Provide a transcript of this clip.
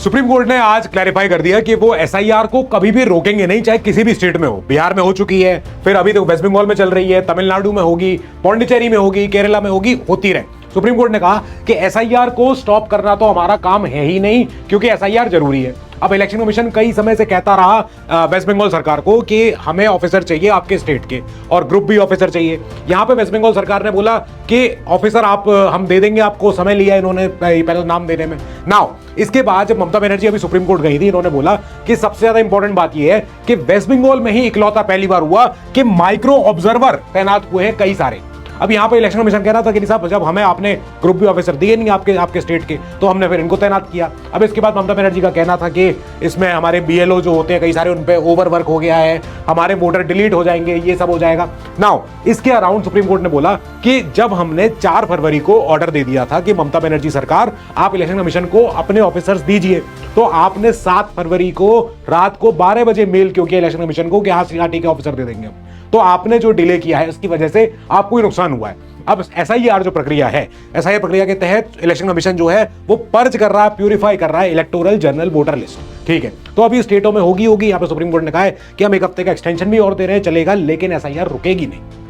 Supreme court ने आज clarify कर दिया कि वो एसआईआर को कभी भी रोकेंगे नहीं, चाहे किसी भी स्टेट में हो। बिहार में हो चुकी है, फिर अभी तो वेस्ट बंगाल में चल रही है, तमिलनाडु में होगी, पौंडीचेरी में होगी, केरला में होगी, होती रहे। सुप्रीम कोर्ट ने कहा कि एसआईआर को स्टॉप करना तो हमारा काम है ही नहीं, क्योंकि एसआईआर जरूरी है। अब इलेक्शन कमीशन कई समय से कहता रहा वेस्ट बंगाल सरकार को कि हमें ऑफिसर चाहिए आपके स्टेट के, और ग्रुप बी ऑफिसर चाहिए। यहां पे वेस्ट बंगाल सरकार ने बोला कि ऑफिसर आप हम दे देंगे आपको, समय लिया इन्होंने पहले नाम देने में। नाउ इसके बाद जब ममता बनर्जी अभी सुप्रीम कोर्ट गई थी, इन्होंने बोला कि सबसे ज्यादा इंपॉर्टेंट बात यह है कि वेस्ट बंगाल में ही इकलौता पहली बार हुआ कि माइक्रो ऑब्जर्वर तैनात हुए हैं कई सारे। अब यहाँ पे इलेक्शन कमीशन कह रहा था कि साहब जब हमें आपने ग्रुप बी ऑफिसर दिए नहीं आपके स्टेट के, तो हमने फिर इनको तैनात किया। अब इसके बाद ममता बनर्जी का कहना था कि इसमें हमारे बीएलओ जो होते हैं कई सारे, उन पे ओवरवर्क हो गया है, हमारे वोटर डिलीट हो जाएंगे, ये सब हो जाएगा। नाउ इसके अराउंड सुप्रीम कोर्ट ने बोला कि जब हमने 4 फरवरी को ऑर्डर दे दिया था कि ममता बनर्जी सरकार आप इलेक्शन कमीशन को अपने ऑफिसर्स दीजिए, तो आपने 7 फरवरी को रात को 12 बजे मेल क्यों किया इलेक्शन कमीशन को कि हाँ सीआरटी के ऑफिसर दे देंगे। तो आपने जो डिले किया है उसकी वजह से आपको ही नुकसान हुआ है। अब एसआईआर जो प्रक्रिया है, एसआईआर प्रक्रिया के तहत इलेक्शन कमीशन जो है वो पर्ज कर रहा है, प्यूरिफाई कर रहा है इलेक्टोरल जनरल वोटर लिस्ट। ठीक है, तो अभी स्टेटों में होगी। यहाँ पे सुप्रीम कोर्ट ने कहा है कि हम 1 हफ्ते का एक्सटेंशन भी और दे रहे हैं, चलेगा, लेकिन एसआईआर रुकेगी नहीं।